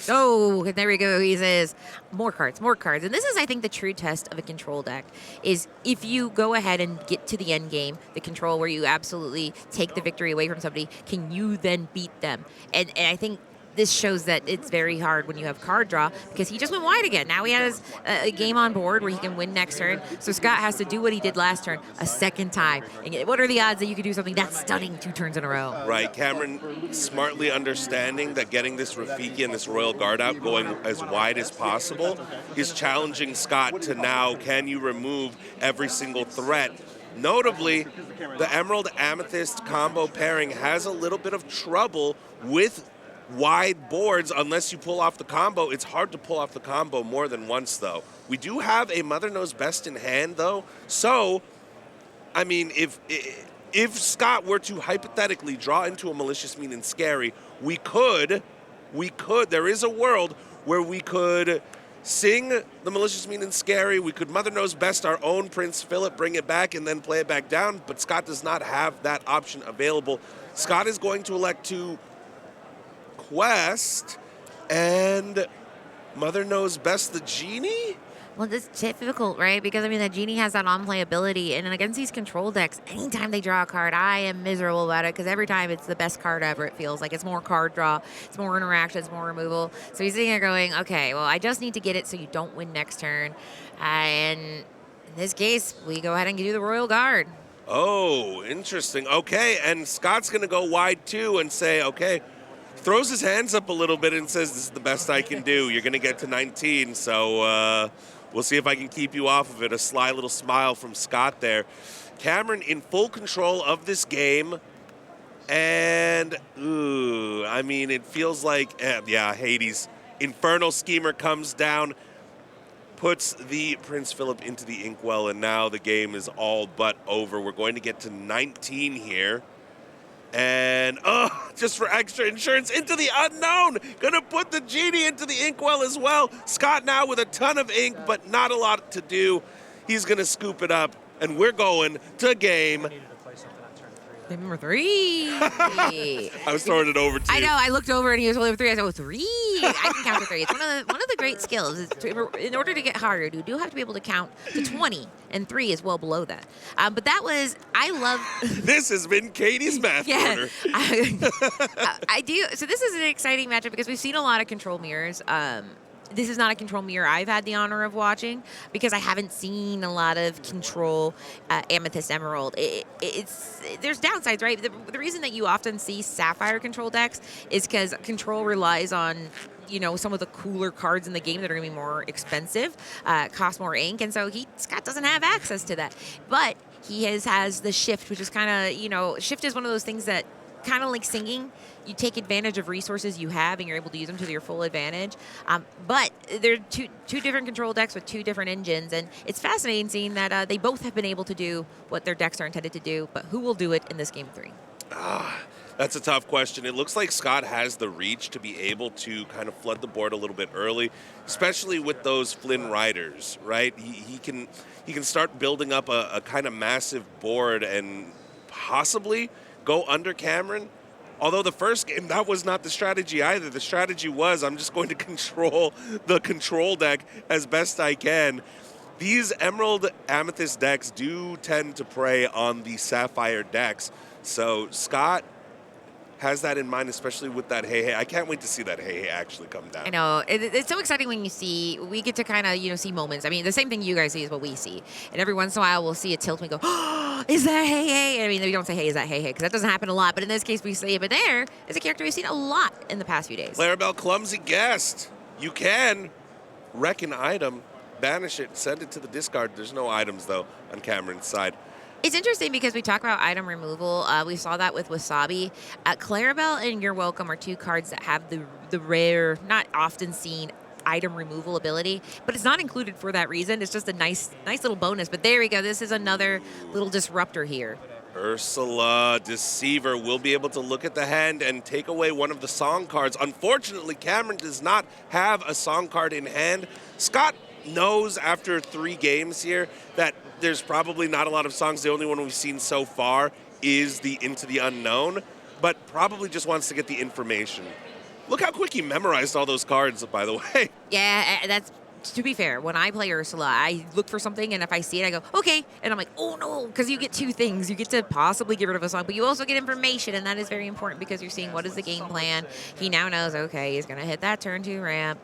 [SPEAKER 1] Oh, there we go. He says, more cards. And this is, I think, the true test of a control deck, is if you go ahead and get to the end game, the control where you absolutely take the victory away from somebody, can you then beat them? And I think this shows that it's very hard when you have card draw, because he just went wide again. Now he has a game on board where he can win next turn. So Scott has to do what he did last turn a second time. And what are the odds that you could do something that stunning 2 turns in a row?
[SPEAKER 2] Right, Cameron smartly understanding that getting this Rafiki and this Royal Guard out going as wide as possible is challenging Scott to now, can you remove every single threat? Notably, the Emerald Amethyst combo pairing has a little bit of trouble with wide boards unless you pull off the combo. It's hard to pull off the combo more than once, though. We do have a Mother Knows Best in hand, though. So, I mean, if Scott were to hypothetically draw into a Malicious, Mean, and Scary, we could, there is a world where we could sing the Malicious, Mean, and Scary. We could Mother Knows Best our own Prince Philip, bring it back, and then play it back down. But Scott does not have that option available. Scott is going to elect to Quest and Mother Knows Best the Genie?
[SPEAKER 1] Well, it's difficult, right? Because, I mean, the Genie has that on-play ability, and against these control decks, anytime they draw a card, I am miserable about it, because every time it's the best card ever, it feels like. It's more card draw, it's more interaction, it's more removal. So he's sitting there going, okay, well, I just need to get it so you don't win next turn. And in this case, we go ahead and do the Royal Guard.
[SPEAKER 2] Oh, interesting. Okay, and Scott's going to go wide, too, and say, okay, throws his hands up a little bit and says, this is the best I can do. You're going to get to 19, so we'll see if I can keep you off of it. A sly little smile from Scott there. Cameron in full control of this game. And, I mean, it feels like, Hades. Infernal Schemer comes down, puts the Prince Philip into the inkwell, and now the game is all but over. We're going to get to 19 here. And, just for extra insurance, into the unknown. Gonna put the Genie into the inkwell as well. Scott now with a ton of ink, but not a lot to do. He's gonna scoop it up, and we're going to game.
[SPEAKER 1] Game number 3.
[SPEAKER 2] I was throwing it over to you.
[SPEAKER 1] I know. I looked over and he was holding 3. I said, oh, 3. I can count to 3. It's one of the great skills. Is in order to get higher, you do have to be able to count to 20, and 3 is well below that. But that was, I love.
[SPEAKER 2] This has been Katie's Math Corner.
[SPEAKER 1] I do. So this is an exciting matchup because we've seen a lot of control mirrors. This is not a control mirror I've had the honor of watching, because I haven't seen a lot of control Amethyst Emerald. There's downsides, right? The reason that you often see Sapphire control decks is because control relies on, some of the cooler cards in the game that are going to be more expensive, cost more ink, and so Scott doesn't have access to that. But he has the Shift, which is kind of, Shift is one of those things that kind of like singing. You take advantage of resources you have, and you're able to use them to your full advantage. But they're two different control decks with 2 different engines, and it's fascinating seeing that they both have been able to do what their decks are intended to do, but who will do it in this game 3?
[SPEAKER 2] That's a tough question. It looks like Scott has the reach to be able to kind of flood the board a little bit early, especially with those Flynn Riders, right? He can start building up a kind of massive board and possibly go under Cameron. Although the first game, that was not the strategy either. The strategy was, I'm just going to control the control deck as best I can. These Emerald Amethyst decks do tend to prey on the Sapphire decks. So Scott has that in mind, especially with that Hey Hey. I can't wait to see that Hey Hey actually come down.
[SPEAKER 1] I know. It's so exciting when we get to kind of, see moments. I mean, the same thing you guys see is what we see. And every once in a while, we'll see a tilt and we go, oh, is that Hey Hey? I mean, we don't say, hey, is that Hey Hey? Because that doesn't happen a lot. But in this case, we see it. But there is a character we've seen a lot in the past few days.
[SPEAKER 2] Clarabelle, Clumsy Guest. You can wreck an item, banish it, send it to the discard. There's no items, though, on Cameron's side.
[SPEAKER 1] It's interesting because we talk about item removal. We saw that with Wasabi. Clarabelle and You're Welcome are 2 cards that have the rare, not often seen item removal ability, but it's not included for that reason. It's just a nice little bonus. But there we go. This is another little disruptor here.
[SPEAKER 2] Ursula Deceiver will be able to look at the hand and take away one of the song cards. Unfortunately, Cameron does not have a song card in hand. Scott knows after 3 games here that there's probably not a lot of songs. The only one we've seen so far is the Into the Unknown, but probably just wants to get the information. Look how quick he memorized all those cards, by the way.
[SPEAKER 1] Yeah, that's to be fair, when I play Ursula, I look for something, and if I see it, I go, okay. And I'm like, oh no, because you get two things. You get to possibly get rid of a song, but you also get information, and that is very important because you're seeing what is the game plan. He now knows, okay, he's going to hit that turn 2 ramp.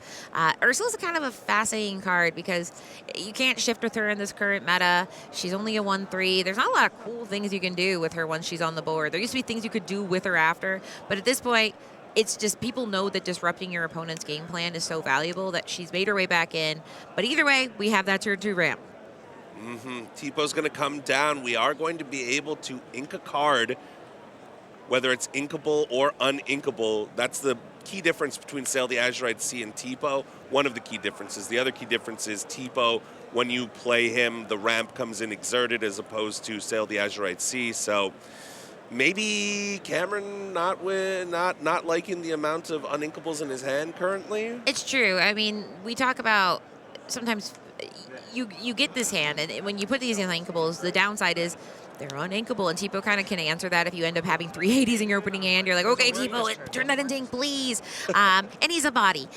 [SPEAKER 1] Ursula's kind of a fascinating card because you can't shift with her in this current meta. She's only a 1/3. There's not a lot of cool things you can do with her once she's on the board. There used to be things you could do with her after, but at this point, it's just people know that disrupting your opponent's game plan is so valuable that she's made her way back in. But either way, we have that turn 2 ramp.
[SPEAKER 2] Tipo's going to come down. We are going to be able to ink a card, whether it's inkable or uninkable. That's the key difference between Sail the Azurite Sea and Tipo. One of the key differences. The other key difference is Tipo, when you play him, the ramp comes in exerted as opposed to Sail the Azurite Sea. So maybe Cameron not liking the amount of uninkables in his hand currently.
[SPEAKER 1] It's true. I mean, we talk about sometimes you get this hand, and when you put these in inkables, the downside is they're uninkable, and Tipo kind of can answer that if you end up having 380s in your opening hand. You're like, okay, Tipo, turn that into ink, please. And he's a body.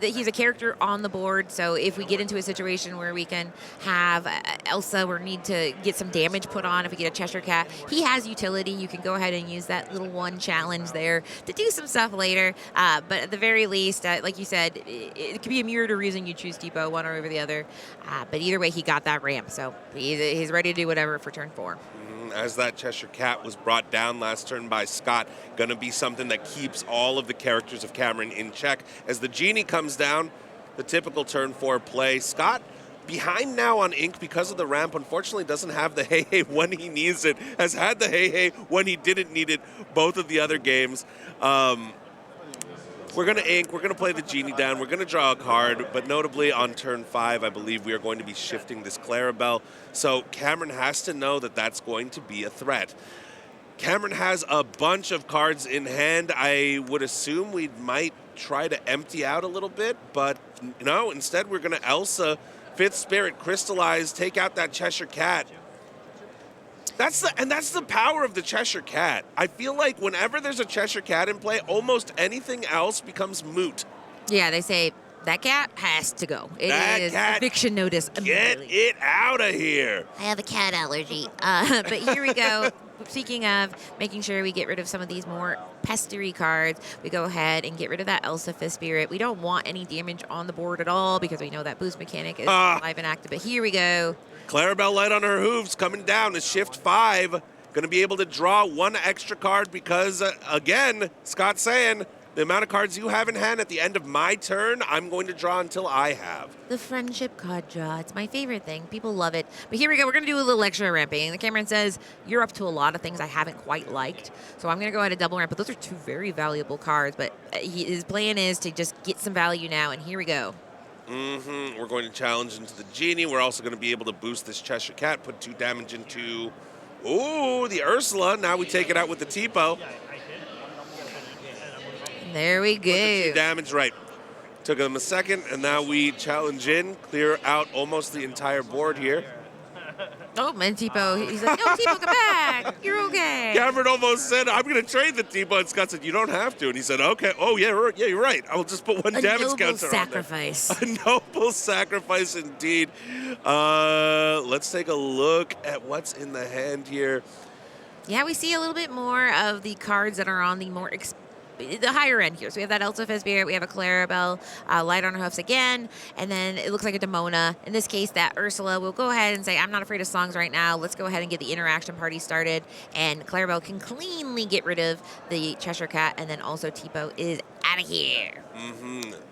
[SPEAKER 1] He's a character on the board, so if we get into a situation where we can have Elsa or need to get some damage put on, if we get a Cheshire Cat, he has utility. You can go ahead and use that little one challenge there to do some stuff later. But at the very least, like you said, it could be a myriad of reason you choose Tipo, one over the other. But either way, he got that ramp, so he's ready to do whatever for turn 4.
[SPEAKER 2] As that Cheshire Cat was brought down last turn by Scott, going to be something that keeps all of the characters of Cameron in check. As the Genie comes down, the typical turn 4 play. Scott behind now on ink because of the ramp, unfortunately doesn't have the hey when he needs it, has had the hey when he didn't need it both of the other games. We're going to ink, we're going to play the Genie down, we're going to draw a card, but notably on turn 5, I believe we are going to be shifting this Clarabelle. So Cameron has to know that that's going to be a threat. Cameron has a bunch of cards in hand. I would assume we might try to empty out a little bit, but no, instead we're going to Elsa, 5th Spirit, Crystallize, take out that Cheshire Cat. That's the power of the Cheshire Cat. I feel like whenever there's a Cheshire Cat in play, almost anything else becomes moot.
[SPEAKER 1] Yeah, they say that cat has to go. It is eviction notice immediately.
[SPEAKER 2] Get it out of here.
[SPEAKER 1] I have a cat allergy. But here we go. Speaking of making sure we get rid of some of these more pestery cards, we go ahead and get rid of that Elsa 5th Spirit. We don't want any damage on the board at all because we know that boost mechanic is live and active. But here we go.
[SPEAKER 2] Clarabelle light on her hooves coming down to shift 5. Going to be able to draw one extra card because, again, Scott's saying, the amount of cards you have in hand at the end of my turn, I'm going to draw until I have.
[SPEAKER 1] The friendship card draw. It's my favorite thing. People love it. But here we go. We're going to do a little extra ramping. The Cameron says, you're up to a lot of things I haven't quite liked. So I'm going to go ahead and double ramp. But those are 2 very valuable cards. But his plan is to just get some value now. And here we go.
[SPEAKER 2] We're going to challenge into the Genie. We're also going to be able to boost this Cheshire Cat, put 2 damage into, the Ursula. Now we take it out with the Tipo.
[SPEAKER 1] There we go.
[SPEAKER 2] Put the 2 damage right. Took them a second, and now we challenge in, clear out almost the entire board here.
[SPEAKER 1] Oh, man, Tipo. He's like, no, Tipo, come back. You're okay.
[SPEAKER 2] Cameron almost said, I'm going to trade the Tipo, and Scott said, you don't have to. And he said, okay, you're right. I will just put 1 damage counter
[SPEAKER 1] sacrifice.
[SPEAKER 2] on there. A noble sacrifice indeed. Let's take a look at what's in the hand here.
[SPEAKER 1] Yeah, we see a little bit more of the cards that are on the more the higher end here. So we have that Elsa 5th Spirit, we have a Clarabelle, light on her hoofs again, and then it looks like a Demona. In this case, that Ursula will go ahead and say, I'm not afraid of songs right now. Let's go ahead and get the interaction party started. And Clarabelle can cleanly get rid of the Cheshire Cat, and then also Tipo is out of here.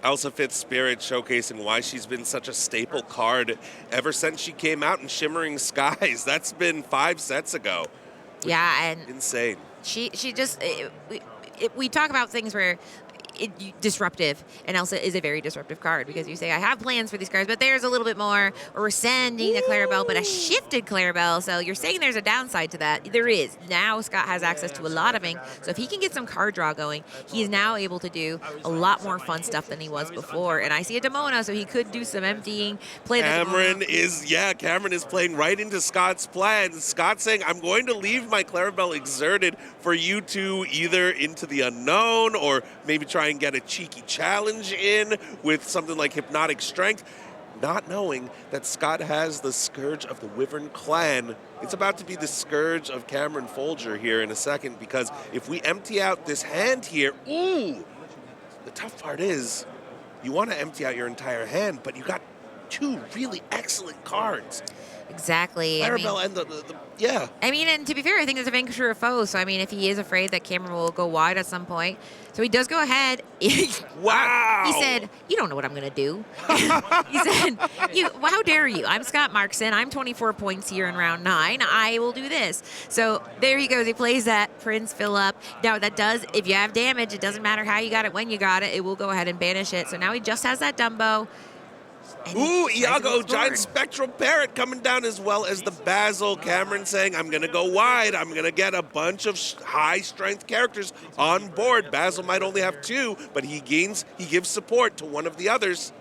[SPEAKER 2] Elsa 5th Spirit showcasing why she's been such a staple card ever since she came out in Shimmering Skies. That's been 5 sets ago.
[SPEAKER 1] Yeah, and
[SPEAKER 2] insane.
[SPEAKER 1] She just... we talk about things where disruptive, and Elsa is a very disruptive card because you say, I have plans for these cards, but there's a little bit more, or we're sending a Clarabelle, but a shifted Clarabelle, so you're saying there's a downside to that. There is. Now Scott has access to a lot of ink, so if he can get some card draw going, he is now able to do a lot more fun stuff than he was before, and I see a Demona, so he could do some emptying, play the
[SPEAKER 2] Cameron is playing right into Scott's plans. Scott's saying, I'm going to leave my Clarabelle exerted for you to either into the unknown or maybe try and get a cheeky challenge in with something like Hypnotic Strength. not knowing that Scott has the Scourge of the Wyvern Clan. It's about to be the Scourge of Cameron Folger here in a second, because if we empty out this hand here, ooh, the tough part is you want to empty out your entire hand, but you got two really excellent cards.
[SPEAKER 1] Exactly.
[SPEAKER 2] Clarabelle and yeah.
[SPEAKER 1] I mean, and to be fair, I think there's a vanquisher of foes. So, I mean, if he is afraid that Cameron will go wide at some point, so he does go ahead.
[SPEAKER 2] Wow.
[SPEAKER 1] He said, "You don't know what I'm going to do." He said, "How dare you? I'm Scott Markson. I'm 24 points here in round 9. I will do this." So there he goes. He plays that Prince Philip. Now, that does, if you have damage, it doesn't matter how you got it, when you got it. It will go ahead and banish it. So now he just has that Dumbo.
[SPEAKER 2] Ooh, Iago, Giant Spectral Parrot coming down, as well as the Basil. Cameron saying, I'm going to go wide. I'm going to get a bunch of high-strength characters on board. Basil might only have 2, but he gives support to one of the others.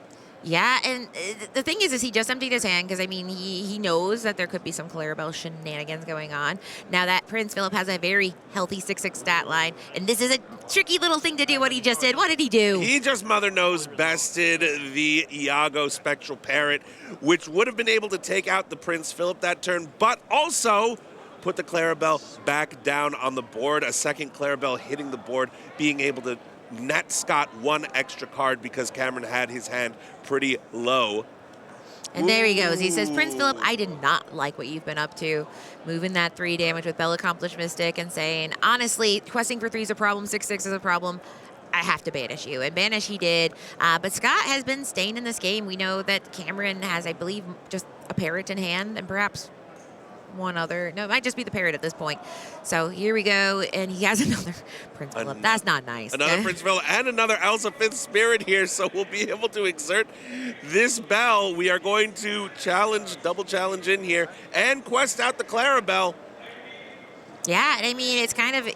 [SPEAKER 1] Yeah, and the thing is he just emptied his hand because, I mean, he knows that there could be some Clarabelle shenanigans going on. Now that Prince Philip has a very healthy 6/6 stat line, and this is a tricky little thing to do what he just did. What did he do?
[SPEAKER 2] He just Mother Knows bested the Iago Spectral Parrot, which would have been able to take out the Prince Philip that turn, but also put the Clarabelle back down on the board. A second Clarabelle hitting the board, being able to net Scott 1 extra card because Cameron had his hand pretty low.
[SPEAKER 1] And there he goes. He says, Prince Philip, I did not like what you've been up to. Moving that 3 damage with Bell Accomplished Mystic and saying, honestly, questing for 3 is a problem, 6/6 is a problem. I have to banish you. And banish he did. But Scott has been staying in this game. We know that Cameron has, I believe, just a parrot in hand and perhaps one other. No, it might just be the parrot at this point. So here we go, and he has another Prince Philip. That's not nice.
[SPEAKER 2] Another Prince Philip and another Elsa Fifth Spirit here, so we'll be able to exert this bell. We are going to double challenge in here, and quest out the Clarabelle.
[SPEAKER 1] Yeah, I mean, it's kind of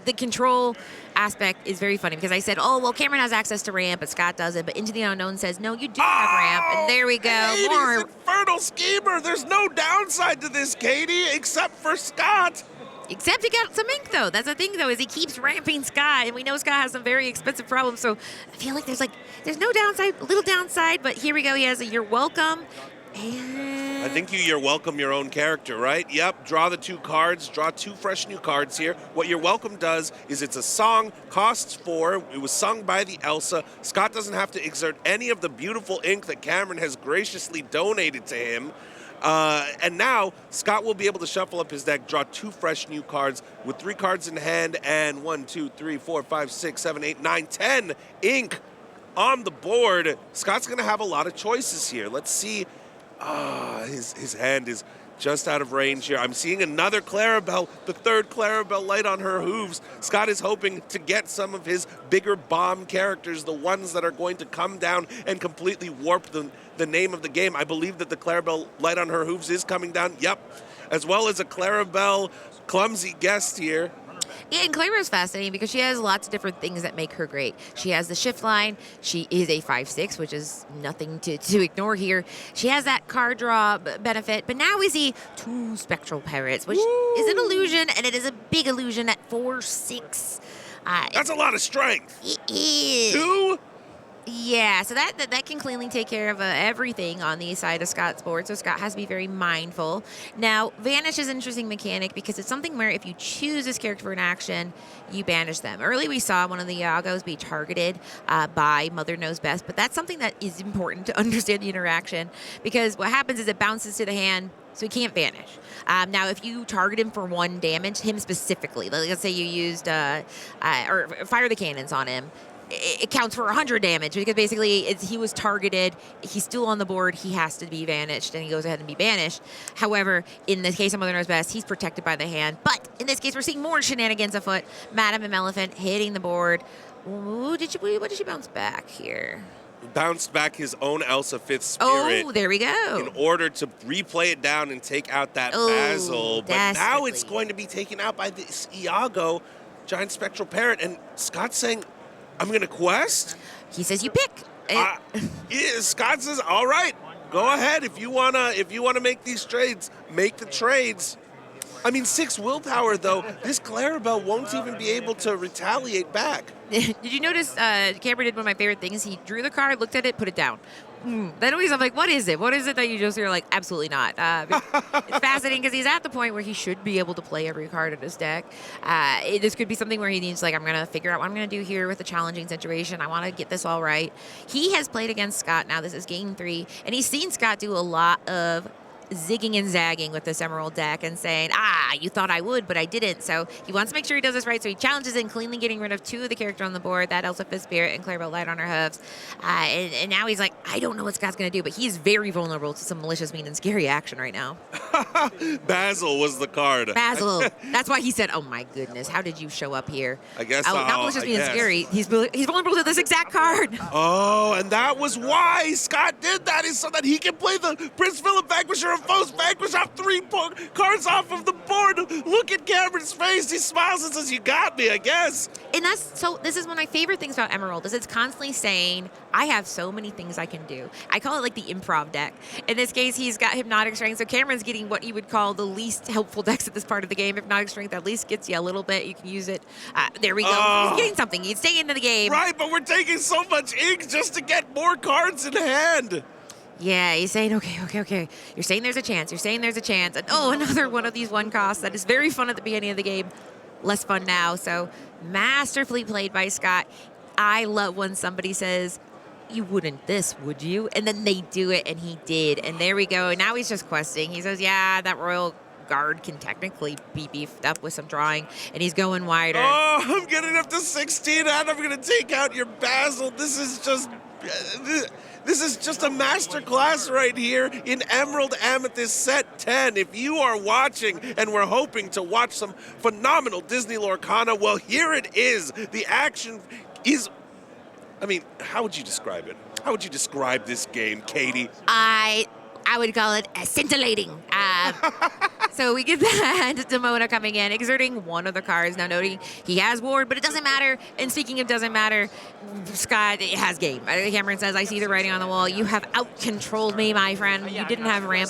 [SPEAKER 1] the control aspect is very funny because I said, oh, well, Cameron has access to ramp, but Scott doesn't. But Into the Unknown says, no, you do have ramp. And there we go.
[SPEAKER 2] More infernal schemer. There's no downside to this, Katie, except for Scott.
[SPEAKER 1] Except he got some ink, though. That's the thing, though, is he keeps ramping Scott, and we know Scott has some very expensive problems. So I feel like there's no downside, a little downside, but here we go. He has a You're Welcome. And
[SPEAKER 2] I think you're welcome your own character, right? Yep, draw the 2 cards, draw 2 fresh new cards here. What You're Welcome does is it's a song, costs 4, it was sung by the Elsa. Scott doesn't have to exert any of the beautiful ink that Cameron has graciously donated to him. And now Scott will be able to shuffle up his deck, draw 2 fresh new cards with 3 cards in hand, and 1, 2, 3, 4, 5, 6, 7, 8, 9, 10 ink on the board. Scott's going to have a lot of choices here. Let's see. His hand is just out of range here. I'm seeing another Clarabelle, the 3rd Clarabelle light on her hooves. Scott is hoping to get some of his bigger bomb characters, the ones that are going to come down and completely warp the name of the game. I believe that the Clarabelle light on her hooves is coming down. Yep. As well as a Clarabelle clumsy guest here.
[SPEAKER 1] Yeah, and Clara is fascinating because she has lots of different things that make her great. She has the shift line. She is a 5/6, which is nothing to ignore here. She has that card draw benefit, but now we see 2 Spectral Parrots, which is an illusion, and it is a big illusion at 4/6.
[SPEAKER 2] That's a lot of strength.
[SPEAKER 1] It is.
[SPEAKER 2] 2?
[SPEAKER 1] Yeah, so that can cleanly take care of everything on the side of Scott's board, so Scott has to be very mindful. Now, Vanish is an interesting mechanic because it's something where if you choose this character for an action, you banish them. Early we saw one of the Iagos be targeted by Mother Knows Best, but that's something that is important to understand the interaction because what happens is it bounces to the hand, so he can't vanish. Now, if you target him for 1 damage, him specifically, let's say you used or fire the cannons on him, it counts for 100 damage because basically he was targeted. He's still on the board. He has to be vanished, and he goes ahead and be banished. However, in the case of Mother Knows Best, he's protected by the hand. But in this case, we're seeing more shenanigans afoot. Madam and Elephant hitting the board. Ooh, what did she bounce back here?
[SPEAKER 2] Bounced back his own Elsa Fifth Spirit.
[SPEAKER 1] Oh, there we go.
[SPEAKER 2] In order to replay it down and take out that Basil. But now it's going to be taken out by this Iago, Giant Spectral Parrot. And Scott's saying, I'm going to quest?
[SPEAKER 1] He says you pick.
[SPEAKER 2] Scott says, all right, go ahead. If you wanna make these trades, make the trades. I mean, 6 willpower, though. This Clarabelle won't even be able to retaliate back.
[SPEAKER 1] Did you notice Cameron did one of my favorite things? He drew the card, looked at it, put it down. Then always I'm like, what is it? What is it that you just you're like, absolutely not. It's fascinating because he's at the point where he should be able to play every card in his deck. This could be something where he needs like, I'm going to figure out what I'm going to do here with a challenging situation. I want to get this all right. He has played against Scott. Now this is game 3, and he's seen Scott do a lot of zigging and zagging with this Emerald deck and saying, you thought I would, but I didn't. So he wants to make sure he does this right. So he challenges in cleanly getting rid of 2 of the character on the board, that Elspeth Spirit and Clarabelle Light on her hooves. And now he's like, I don't know what Scott's going to do, but he's very vulnerable to some malicious, mean, and scary action right now.
[SPEAKER 2] Basil was the card.
[SPEAKER 1] Basil. That's why he said, oh my goodness, how did you show up here?
[SPEAKER 2] I guess
[SPEAKER 1] not malicious, mean, and scary. He's vulnerable to this exact card.
[SPEAKER 2] Oh, and that was why Scott did that, is so that he can play the Prince Philip Vanquisher of Foes Vanquish off 3 cards off of the board. Look at Cameron's face. He smiles and says, you got me, I guess.
[SPEAKER 1] And this is one of my favorite things about Emerald, is it's constantly saying, I have so many things I can do. I call it like the improv deck. In this case, he's got Hypnotic Strength, so Cameron's getting what you would call the least helpful decks at this part of the game. Hypnotic Strength at least gets you a little bit. You can use it. There we go. He's getting something. He's staying into the game.
[SPEAKER 2] Right, but we're taking so much ink just to get more cards in hand.
[SPEAKER 1] Yeah, he's saying, okay. You're saying there's a chance. You're saying there's a chance. And another one of these 1 costs that is very fun at the beginning of the game. Less fun now. So masterfully played by Scott. I love when somebody says, you wouldn't this, would you? And then they do it, and he did. And there we go. Now he's just questing. He says, yeah, that Royal Guard can technically be beefed up with some drawing, and he's going wider.
[SPEAKER 2] Oh, I'm getting up to 16, and I'm going to take out your Basil. This is just a masterclass right here in Emerald Amethyst Set 10. If you are watching and we're hoping to watch some phenomenal Disney Lorcana, well, here it is. The action is... how would you describe it? How would you describe this game, Katie?
[SPEAKER 1] I would call it scintillating. So we get that Demona coming in, exerting one of the cards. Now noting he has Ward, but it doesn't matter. And speaking of doesn't matter, Scott has game. Cameron says, I see the writing on the wall. You have out-controlled me, my friend. You didn't have ramp